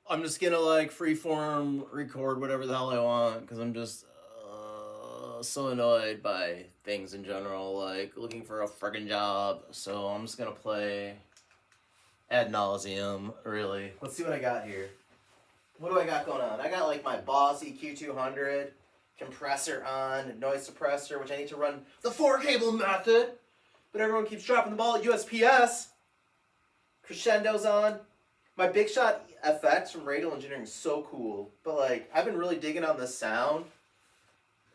I'm just gonna like freeform record whatever the hell I want because I'm just so annoyed by things in general, like looking for a friggin' job. So I'm just gonna play ad nauseum, really. Let's see what I got here. What do I got going on? I got like my Boss EQ200 compressor on, noise suppressor, which I need to run the 4-cable method, but everyone keeps dropping the ball at USPS. Crescendo's on. My Big Shot FX from Radial Engineering is so cool, but like I've been really digging on the sound.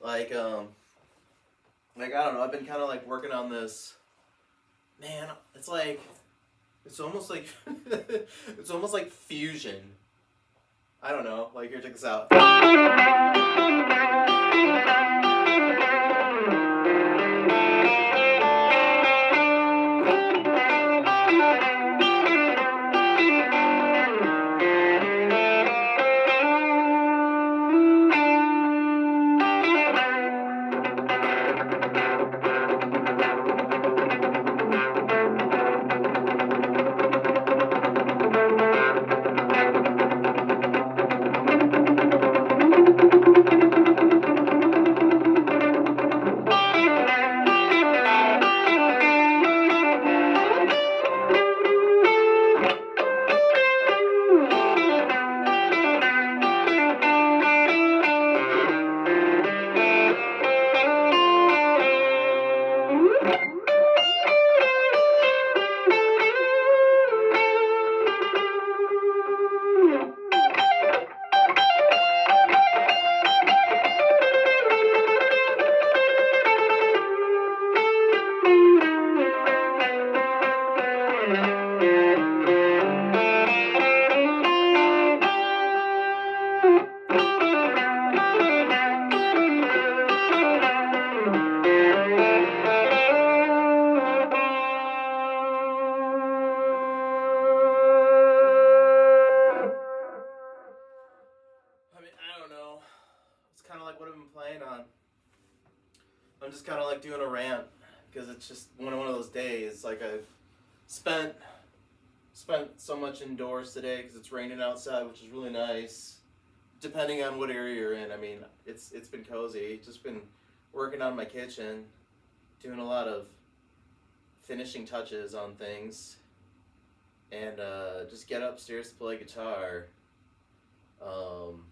Like like I don't know, I've been kind of like working on this. Man, it's almost like it's almost like fusion. I don't know. Like here, check this out. I mean, I don't know. It's kind of like what I've been playing on. I'm just kind of like doing a rant because it's just one of those days. Like I've spent spent so much indoors today because it's raining outside, which is really nice. Depending on what area you're in, I mean, it's been cozy. Just been working on my kitchen, doing a lot of finishing touches on things, and just get upstairs to play guitar. Um,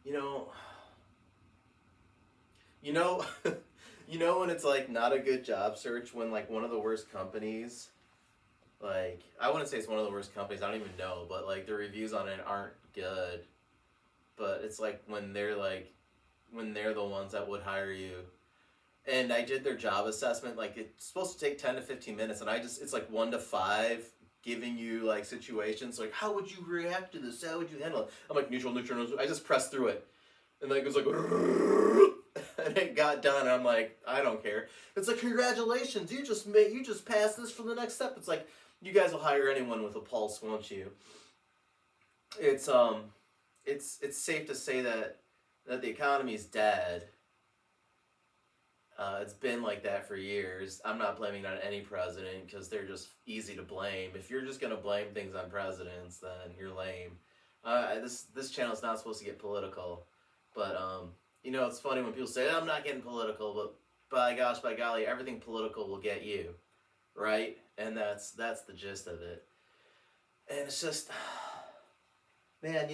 you know, you know, you know when it's like not a good job search when like one of the worst companies, like I wouldn't say it's one of the worst companies. I don't even know, but like the reviews on it aren't good. But it's when they're the ones that would hire you. And I did their job assessment. Like it's supposed to take 10 to 15 minutes, and it's like 1 to 5, giving you like situations like how would you react to this? How would you handle it? I'm like neutral, neutral, neutral. I just pressed through it, and like it was like, and it got done. And I'm like, I don't care. It's like congratulations, you just passed this for the next step. It's like you guys will hire anyone with a pulse, won't you? It's it's safe to say that the economy is dead. It's been like that for years. I'm not blaming it on any president because they're just easy to blame. If you're just gonna blame things on presidents, then you're lame. This channel is not supposed to get political, but it's funny when people say I'm not getting political, but by gosh, by golly, everything political will get you, right? And that's the gist of it. And it's just, man,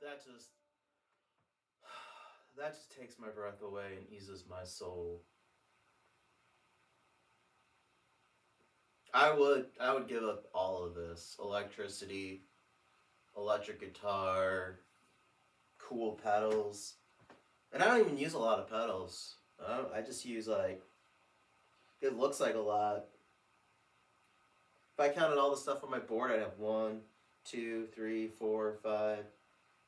that just that just takes my breath away and eases my soul. I would give up all of this electricity, electric guitar, cool pedals, and I don't even use a lot of pedals. I just use like it looks like a lot, If I counted all the stuff on my board, I'd have 1, 2, 3, 4, 5,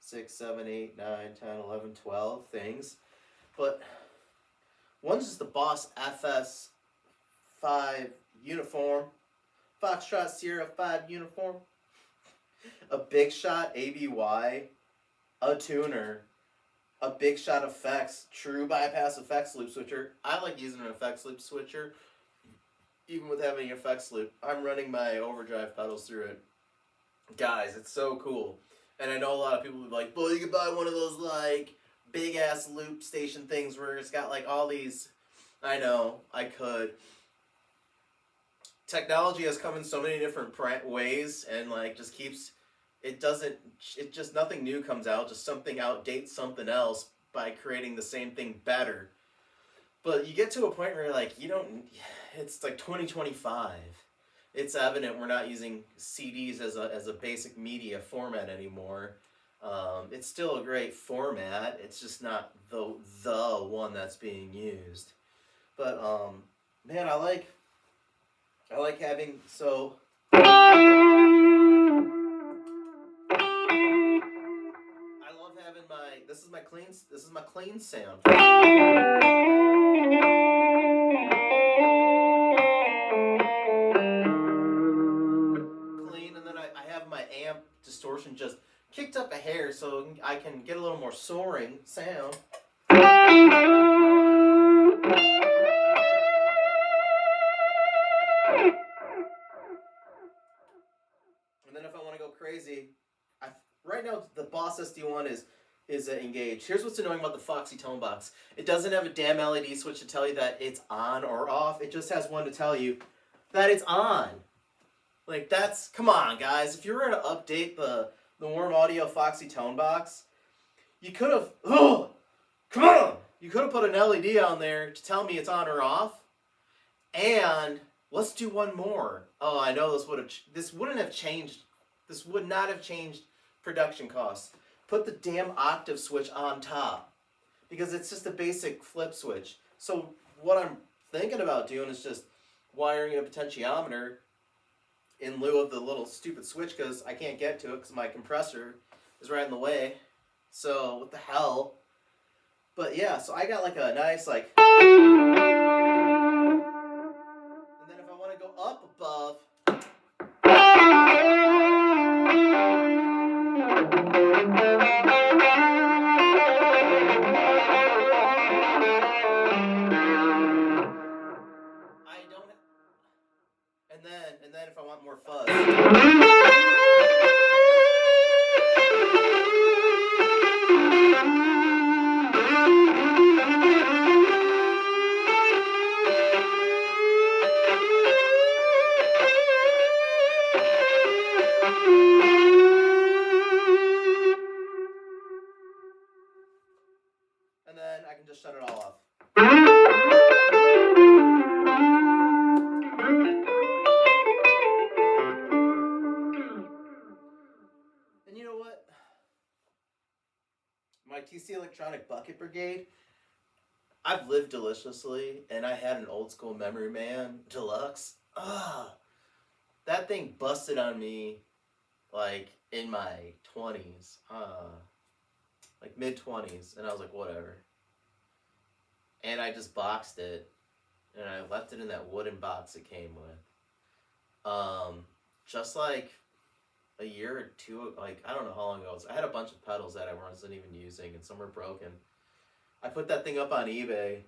6, 7, 8, 9, 10, 11, 12 things. But one's just the Boss FS5 uniform, Foxtrot Sierra 5 uniform, a Big Shot ABY, a tuner, a Big Shot Effects true bypass effects loop switcher. I like using an effects loop switcher, even with having an effects loop. I'm running my overdrive pedals through it. Guys, it's so cool. And I know a lot of people will be like, boy, you could buy one of those, like, big-ass loop station things where it's got, like, all these... I know, I could. Technology has come in so many different ways, and, like, just keeps... It just, nothing new comes out, just something outdates something else by creating the same thing better. But you get to a point where, like, it's like 2025. It's evident we're not using CDs as a basic media format anymore. It's still a great format. It's just not the one that's being used. But man, I like having so. I love having this is my clean sound. Clean, and then I have my amp distortion just kicked up a hair so I can get a little more soaring sound. And then if I want to go crazy, right now the Boss SD1 is engaged. Here's what's annoying about the Foxy Tone Box. It doesn't have a damn LED switch to tell you that it's on or off. It just has one to tell you that it's on. Like, come on, guys. If you were going to update the Warm Audio Foxy Tone Box, you could have, come on! You could have put an LED on there to tell me it's on or off. And let's do one more. Oh, I know this would not have changed production costs. Put the damn octave switch on top, because it's just a basic flip switch. So what I'm thinking about doing is just wiring a potentiometer in lieu of the little stupid switch, because I can't get to it because my compressor is right in the way. So what the hell? But yeah, so I got like a nice and then if I want to go up above, and then if I want more fuzz. And then I can just shut it all off. And you know what? My TC Electronic Bucket Brigade, I've lived deliciously, and I had an old school Memory Man Deluxe. That thing busted on me, like, in my 20s. Like, mid-20s, and I was like, whatever. And I just boxed it, and I left it in that wooden box it came with. Just like a year or two, like, I don't know how long ago it was. I had a bunch of pedals that I wasn't even using, and some were broken. I put that thing up on eBay,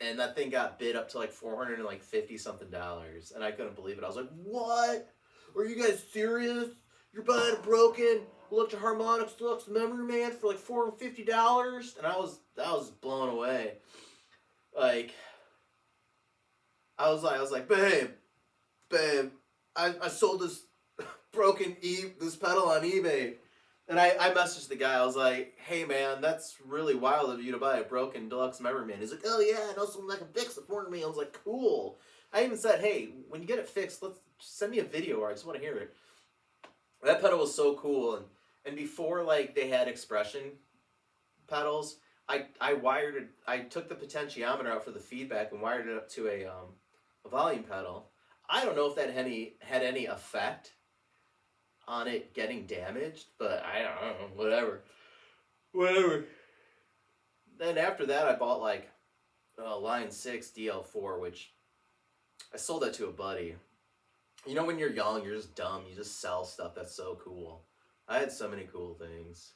and that thing got bid up to like $450 something, and I couldn't believe it. I was like, what? Are you guys serious? You're buying a broken Electro Harmonix Deluxe Memory Man for like $450? And I was blown away. Like, I was like, babe, I sold this broken this pedal on eBay. And I messaged the guy. I was like, hey, man, that's really wild of you to buy a broken Deluxe Memory Man. He's like, oh, yeah, I know someone that can fix it for me. I was like, cool. I even said, hey, when you get it fixed, send me a video, or I just want to hear it. That pedal was so cool. And before, like, they had expression pedals, I wired it. I took the potentiometer out for the feedback and wired it up to a volume pedal. I don't know if that had any effect on it getting damaged, but I don't know, whatever. Whatever. Then after that, I bought like Line 6 DL4, which I sold that to a buddy. You know, when you're young, you're just dumb. You just sell stuff that's so cool. I had so many cool things.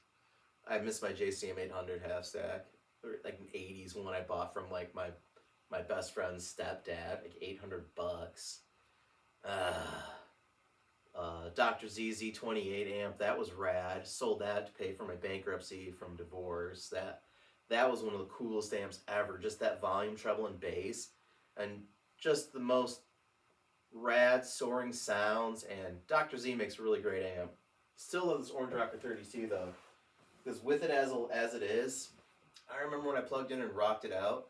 I missed my JCM 800 half stack, like an 80s one I bought from like my best friend's stepdad, like $800. Dr. ZZ 28 amp, that was rad. Sold that to pay for my bankruptcy from divorce. That was one of the coolest amps ever. Just that volume, treble, and bass, and just the most rad soaring sounds. And Dr. Z makes a really great amp. Still love this Orange Rocker 32 though, because with it as it is, I remember when I plugged in and rocked it out,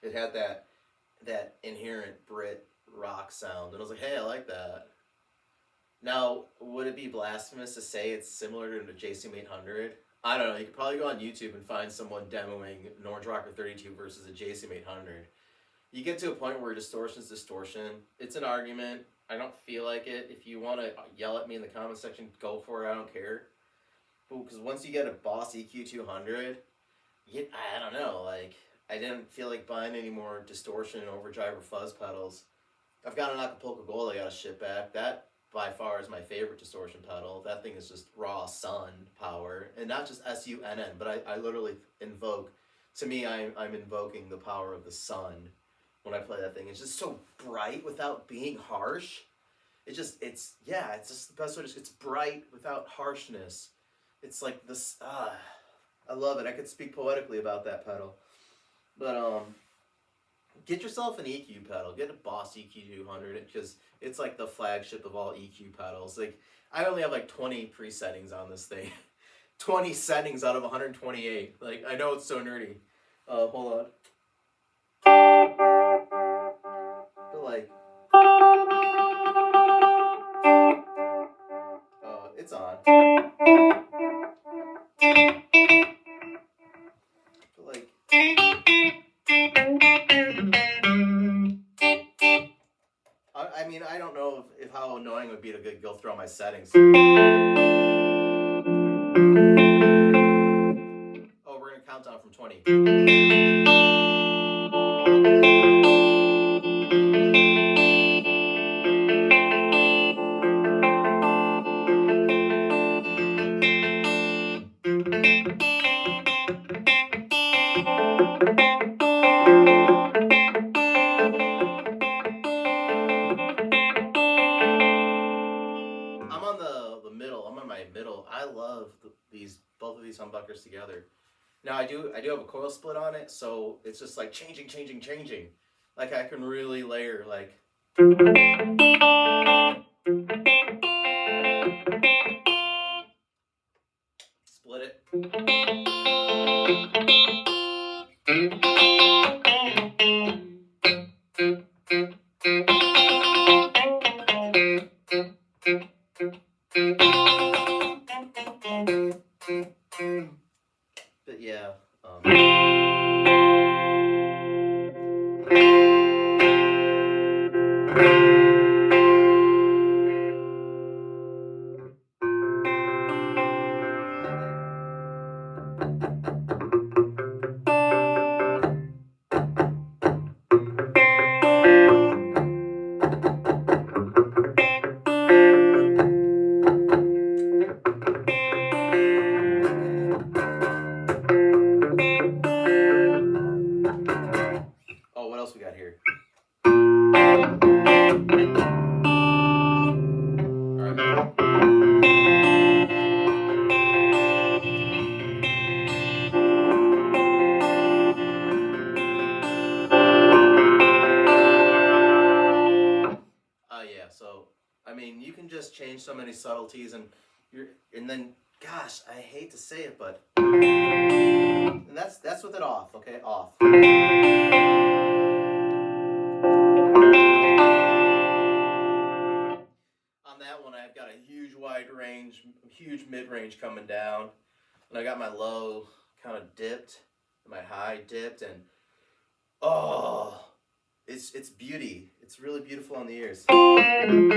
it had that inherent Brit rock sound, and I was like, hey, I like that. Now, would it be blasphemous to say it's similar to the JCM 800? I don't know. You could probably go on YouTube and find someone demoing an Orange Rocker 32 versus a JCM 800. You get to a point where distortion is distortion. It's an argument. I don't feel like it. If you want to yell at me in the comment section, go for it. I don't care. Because once you get a Boss EQ 200, I don't know. Like, I didn't feel like buying any more distortion and overdrive or fuzz pedals. I've got an Acapulco Gold I got to ship back. That by far is my favorite distortion pedal. That thing is just raw sun power, and not just SUNN, but I literally invoke. To me, I'm invoking the power of the sun when I play that thing. It's just so bright without being harsh. It's just the best way to. It's bright without harshness. It's like this. I love it. I could speak poetically about that pedal, but get yourself an EQ pedal. Get a Boss EQ 200 because it's like the flagship of all EQ pedals. Like, I only have like 20 presettings on this thing. 20 settings out of 128. Like, I know it's so nerdy. Hold on. But like, it's on. But like, I mean, I don't know if how annoying it would be to go through all my settings. Oh, we're gonna count down from 20. I'm on the middle. I'm on my middle. I love these both of these humbuckers together. Now I do have a coil split on it, so it's just like changing. Like, I can really layer like. Split it. But yeah. Oh, what else we got here? Yeah. So, I mean, you can just change so many subtleties, and then, gosh, I hate to say it, but, and that's with it off. Okay, off. On that one, I've got a huge wide range, huge mid range coming down, and I got my low kind of dipped, my high dipped, and oh, it's beauty. It's really beautiful on the ears. And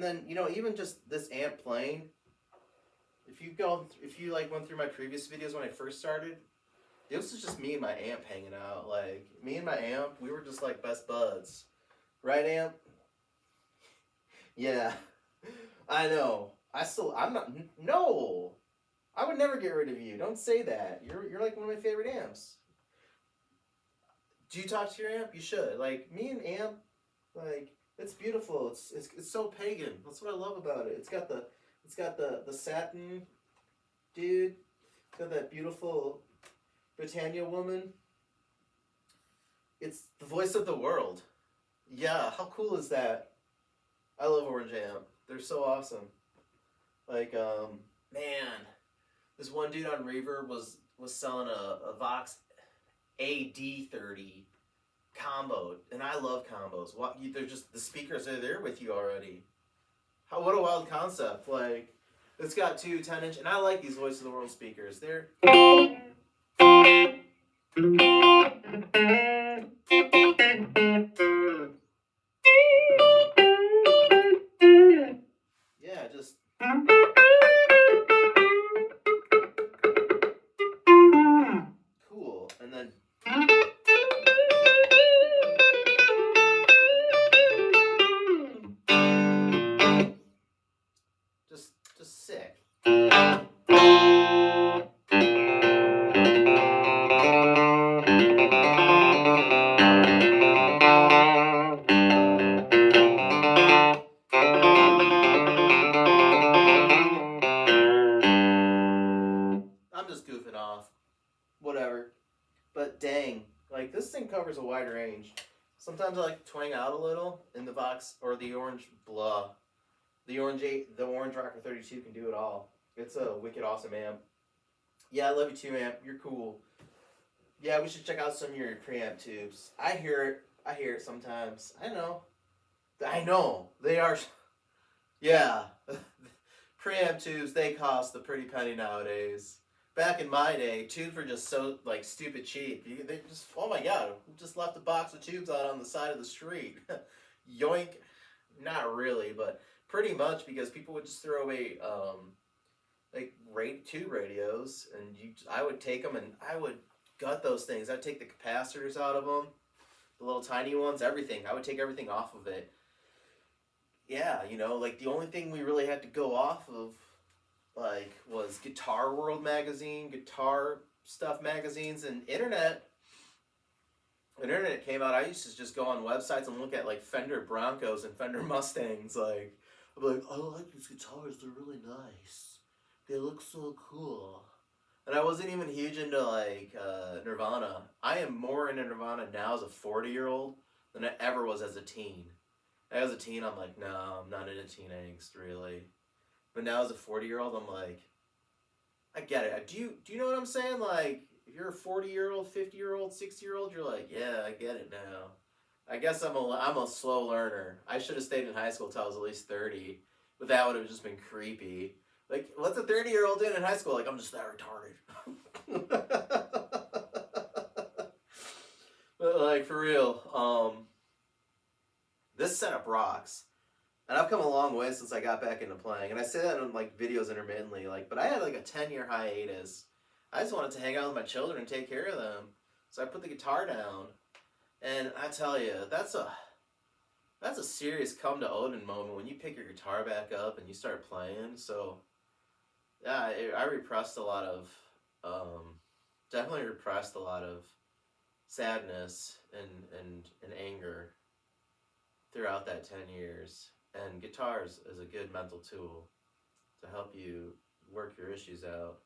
then, you know, even just this amp playing, if you like went through my previous videos when I first started, this was just me and my amp hanging out. Like, me and my amp, we were just like best buds. Right, amp? Yeah. I know. I'm not, no! I would never get rid of you. Don't say that. You're like one of my favorite amps. Do you talk to your amp? You should. Like, me and amp, like, it's beautiful. It's so pagan. That's what I love about it. It's got the satin dude. It's got that beautiful Britannia woman. It's the voice of the world. Yeah, how cool is that? I love Orange Amp. They're so awesome. Like, man, this one dude on Reverb was selling a Vox AD30 combo, and I love combos. They're just the speakers are there with you already. What a wild concept! Like, it's got two 10-inch, and I like these Voice of the World speakers. They're yeah, just cool, and then just sick. I'm just goofing off. Whatever. But dang, like this thing covers a wide range. Sometimes I like to twang out a little in the Vox or the Orange blah. The Orange Rocker 32 can do it all. It's a wicked awesome amp. Yeah, I love you too, amp. You're cool. Yeah, we should check out some of your preamp tubes. I hear it. I hear it sometimes. I know. I know. They are. Yeah. Preamp tubes, they cost a pretty penny nowadays. Back in my day, tubes were just so like stupid cheap. They just, oh my god, we just left a box of tubes out on the side of the street. Yoink. Not really, but pretty much because people would just throw away like tube radios, and I would take them and I would gut those things. I'd take the capacitors out of them, the little tiny ones, everything. I would take everything off of it. Yeah, you know, like the only thing we really had to go off of like was Guitar World magazine, guitar stuff magazines, and internet. When internet came out, I used to just go on websites and look at like Fender Broncos and Fender Mustangs. Like, I'd be like, I like these guitars. They're really nice. They look so cool. And I wasn't even huge into like Nirvana. I am more into Nirvana now as a 40-year-old than I ever was as a teen. As a teen, I'm like, no, I'm not into teen angst really. But now as a 40-year-old, I'm like, I get it. Do you know what I'm saying? Like, if you're a 40-year-old, 50-year-old, 60-year-old, you're like, yeah, I get it now. I guess I'm a slow learner. I should have stayed in high school till I was at least 30, but that would have just been creepy. Like, what's a 30-year-old doing in high school? Like, I'm just that retarded. But like for real, this setup rocks. And I've come a long way since I got back into playing. And I say that in like videos intermittently, like, but I had like a 10-year hiatus. I just wanted to hang out with my children and take care of them. So I put the guitar down. And I tell you, that's a serious come to Odin moment when you pick your guitar back up and you start playing. So yeah, I repressed a lot of definitely repressed a lot of sadness and anger throughout that 10 years. And guitars is a good mental tool to help you work your issues out.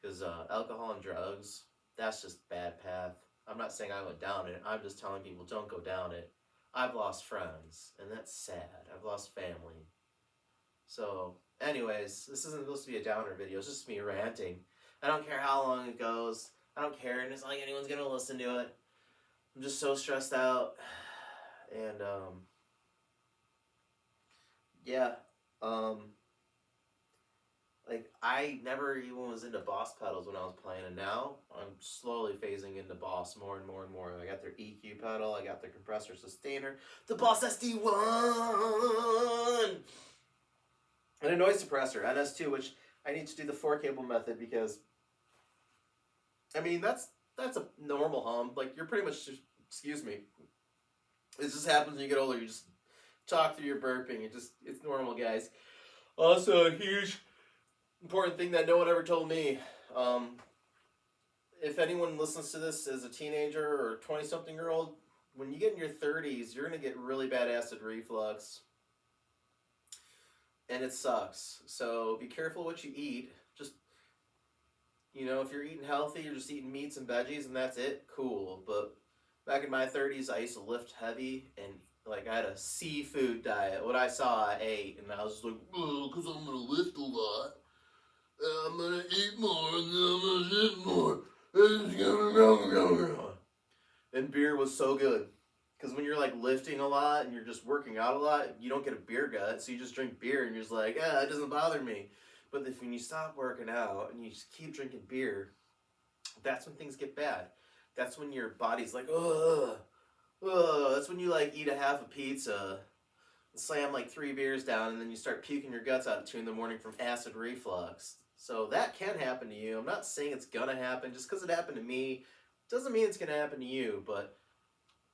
Because alcohol and drugs, that's just bad path. I'm not saying I went down it. I'm just telling people don't go down it. I've lost friends, and that's sad. I've lost family. So, anyways, this isn't supposed to be a downer video. It's just me ranting. I don't care how long it goes. I don't care, and it's not like anyone's going to listen to it. I'm just so stressed out. And, yeah. Like, I never even was into Boss pedals when I was playing, and now I'm slowly phasing into Boss more and more and more. I got their EQ pedal, I got their compressor sustainer, the Boss SD1, and a noise suppressor, NS2, which I need to do the 4-cable method because, I mean, that's a normal hum. Like, you're pretty much just, excuse me, it just happens when you get older. You just talk through your burping. It's normal, guys. Also, a huge important thing that no one ever told me. Um, if anyone listens to this as a teenager or 20-something-year-old, when you get in your 30s, you're going to get really bad acid reflux. And it sucks. So be careful what you eat. Just, if you're eating healthy, you're just eating meats and veggies and that's it, cool. But back in my 30s, I used to lift heavy and like I had a seafood diet. What I saw, I ate, and I was just like, oh, because I'm gonna lift a lot. I'm gonna eat more, and then I'm gonna lift more. And beer was so good. Because when you're like lifting a lot and you're just working out a lot, you don't get a beer gut, so you just drink beer and you're just like, it doesn't bother me. But when you stop working out and you just keep drinking beer, that's when things get bad. That's when your body's like, ugh. That's when you like eat a half a pizza, slam like 3 beers down, and then you start puking your guts out at 2 in the morning from acid reflux. So that can happen to you. I'm not saying it's gonna happen. Just because it happened to me doesn't mean it's gonna happen to you, but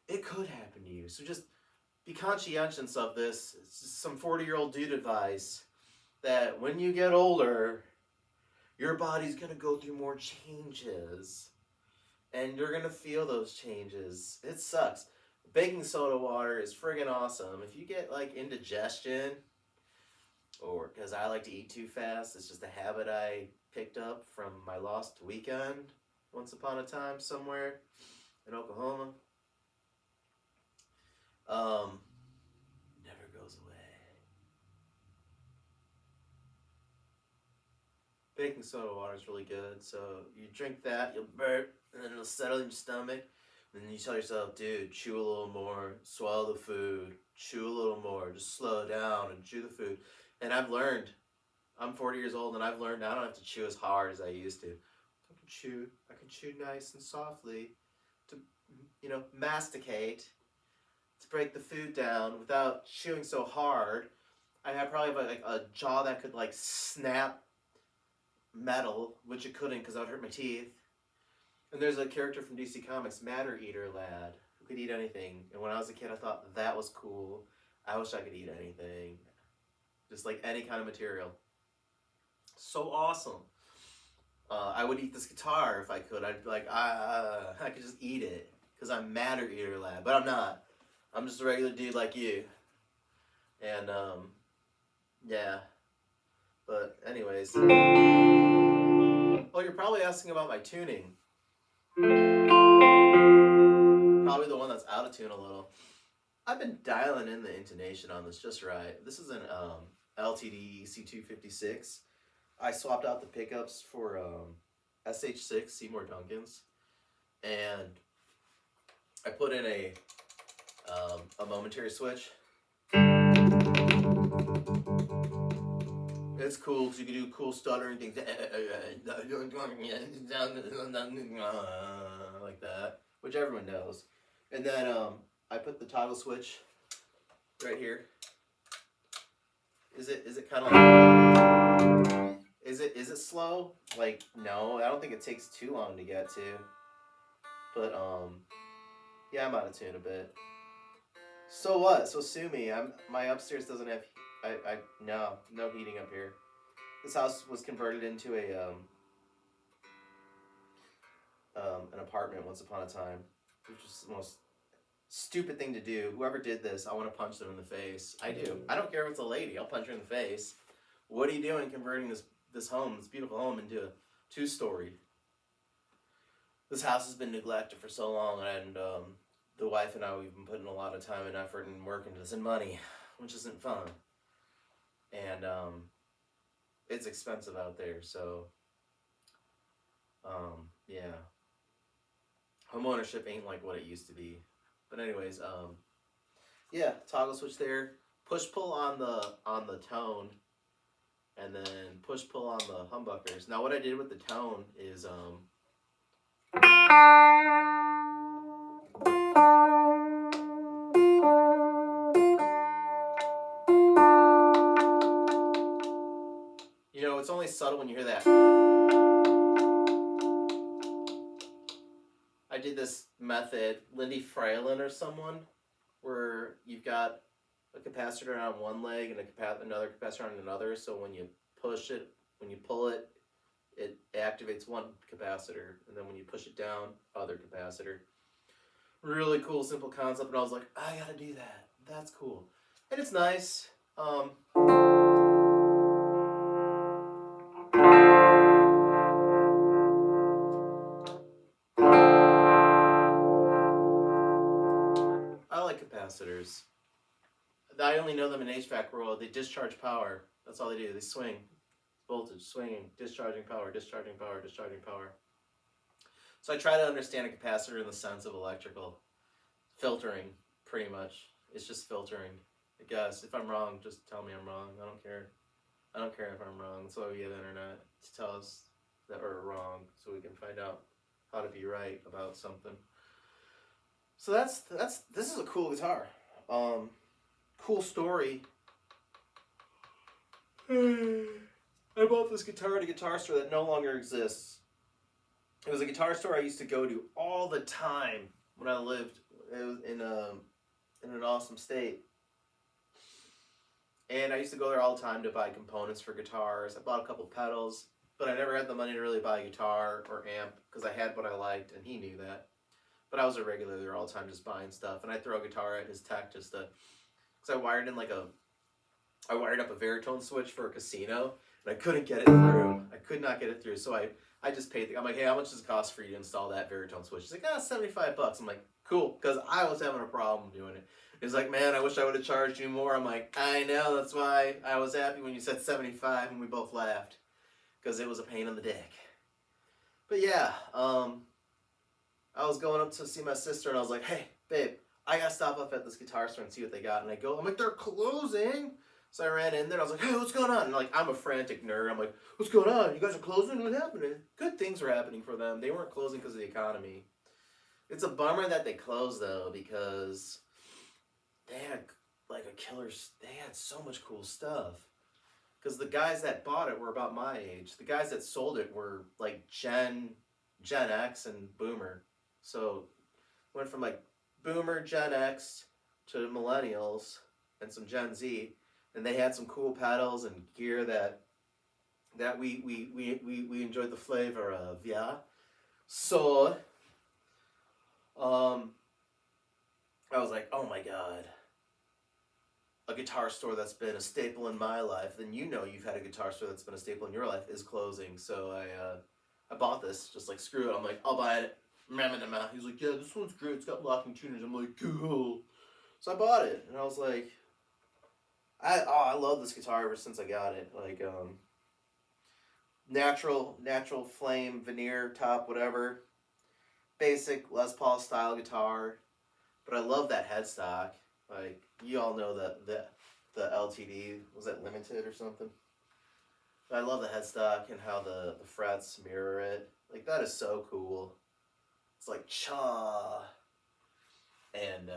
it could happen to you. So just be conscientious of this. It's just some 40-year-old dude advice that when you get older, your body's gonna go through more changes. And you're gonna feel those changes. It sucks. Baking soda water is friggin' awesome. If you get like indigestion, or because I like to eat too fast, it's just a habit I picked up from my lost weekend once upon a time somewhere in Oklahoma. Never goes away. Baking soda water is really good. So you drink that, you'll burp, and then it'll settle in your stomach. And then you tell yourself, dude, chew a little more, swallow the food, chew a little more, just slow down and chew the food. And I've learned, I'm 40 years old, and I've learned I don't have to chew as hard as I used to. I can chew nice and softly to, masticate, to break the food down without chewing so hard. I probably have like a jaw that could like snap metal, which it couldn't because that would hurt my teeth. And there's a character from DC Comics, Matter Eater Lad, who could eat anything. And when I was a kid, I thought that was cool. I wish I could eat anything. Just like any kind of material. So awesome. I would eat this guitar if I could. I'd be like, I could just eat it. Because I'm Matter Eater Lad. But I'm not. I'm just a regular dude like you. And, yeah. But anyways. Oh, you're probably asking about my tuning. Probably the one that's out of tune a little. I've been dialing in the intonation on this just right. This is an LTD C256. I swapped out the pickups for SH6 Seymour Duncans, and I put in a momentary switch. It's cool because you can do cool stuttering things like that, which everyone knows. And then I put the toggle switch right here. Is it kind of like, is it slow? Like, no, I don't think it takes too long to get to. But yeah, I'm out of tune a bit. So what? So sue me. My upstairs doesn't have no heating up here. This house was converted into an apartment once upon a time, which is the most stupid thing to do. Whoever did this, I want to punch them in the face. I do. I don't care if it's a lady. I'll punch her in the face. What are you doing converting this home, this beautiful home, into a 2-story? This house has been neglected for so long, and the wife and I, we've been putting a lot of time and effort and work into this and money, which isn't fun. And it's expensive out there, so yeah. Home ownership ain't like what it used to be. But anyways, yeah, toggle switch there. Push pull on the tone. and then push pull on the humbuckers. Now what I did with the tone is it's only subtle when you hear that. I did this method, Lindy Fralin or someone, where you've got a capacitor on one leg and another capacitor on another. So when you push it, when you pull it, it activates one capacitor, and then when you push it down, other capacitor. Really cool, simple concept, and I was like, I gotta do that. That's cool, and it's nice. I like capacitors. I only know them in HVAC world. They discharge power. That's all they do. They swing. Voltage, swinging, discharging power, discharging power, discharging power. So I try to understand a capacitor in the sense of electrical. Filtering, pretty much. It's just filtering. I guess. If I'm wrong, just tell me I'm wrong. I don't care. I don't care if I'm wrong. That's why we have the internet, to tell us that we're wrong so we can find out how to be right about something. So this is a cool guitar. Cool story. I bought this guitar at a guitar store that no longer exists. It was a guitar store I used to go to all the time when I lived in an awesome state. And I used to go there all the time to buy components for guitars. I bought a couple pedals, but I never had the money to really buy a guitar or amp because I had what I liked, and he knew that. But I was a regular there all the time just buying stuff, and I'd throw a guitar at his tech just to, because I wired up a Veritone switch for a casino, and I couldn't get it through. I could not get it through, so I just paid. I'm like, hey, how much does it cost for you to install that Veritone switch? He's like, $75. I'm like, cool, because I was having a problem doing it. He's like, man, I wish I would have charged you more. I'm like, I know, that's why I was happy when you said 75, and we both laughed, because it was a pain in the dick. But yeah, I was going up to see my sister, and I was like, hey, babe, I gotta stop up at this guitar store and see what they got. And I'm like, they're closing. So I ran in there, and I was like, hey, what's going on? And like, I'm a frantic nerd. I'm like, what's going on? You guys are closing? What's happening? Good things were happening for them. They weren't closing because of the economy. It's a bummer that they closed, though, because they had like a killer, they had so much cool stuff. Because the guys that bought it were about my age. The guys that sold it were like Gen X and Boomer. So went from like Boomer, Gen X to Millennials and some Gen Z. And they had some cool pedals and gear that we enjoyed the flavor of, yeah. So, I was like, oh my god, a guitar store that's been a staple in my life, then you've had a guitar store that's been a staple in your life, is closing. So I bought this, just like, screw it. I'm like, I'll buy it. He's like, yeah, this one's great. It's got locking tuners. I'm like, cool. So I bought it, and I was like, I love this guitar ever since I got it. Like, natural flame veneer top, whatever, basic Les Paul style guitar, but I love that headstock. Like, you all know the LTD, was that limited or something? But I love the headstock and how the frets mirror it. Like, that is so cool. It's like cha, and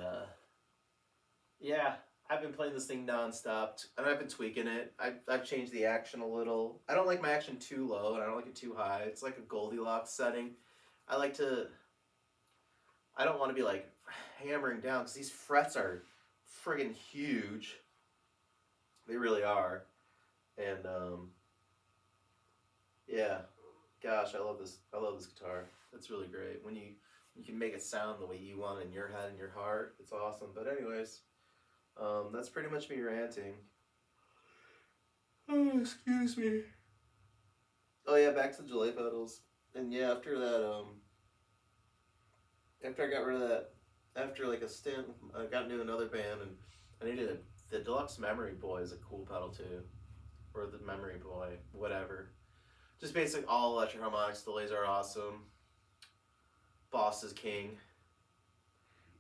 yeah. I've been playing this thing nonstop, and I've been tweaking it. I've changed the action a little. I don't like my action too low, and I don't like it too high. It's like a Goldilocks setting. I don't want to be like hammering down, because these frets are friggin' huge. They really are. And yeah, gosh, I love this guitar. It's really great. When you can make it sound the way you want in your head and your heart, it's awesome. But anyways, that's pretty much me ranting. Oh, excuse me. Oh yeah, back to the delay pedals. And yeah, after that, after I got rid of that, after like a stint, I got into another band, and I needed the Deluxe Memory Boy is a cool pedal too, or the Memory Boy, whatever. Just basic all electric harmonics. Delays are awesome. Boss is king.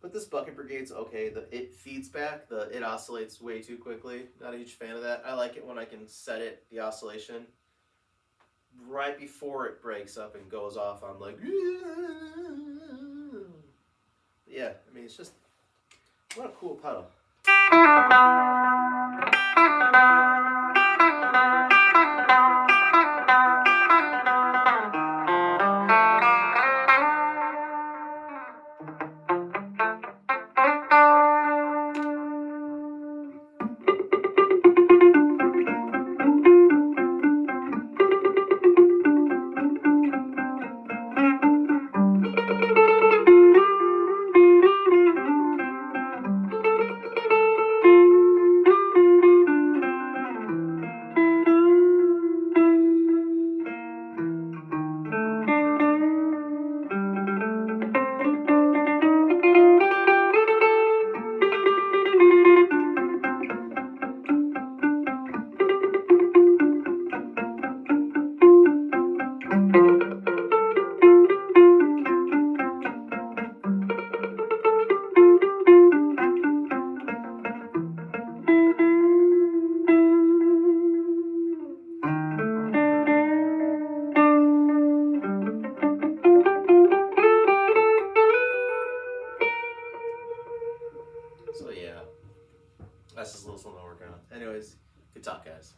But this bucket brigade's okay. It feeds back. It oscillates way too quickly. Not a huge fan of that. I like it when I can set the oscillation right before it breaks up and goes off. I'm like, yeah. I mean, it's just what a cool pedal. So yeah, that's just a little something I'm working on. Anyways, good talk, guys.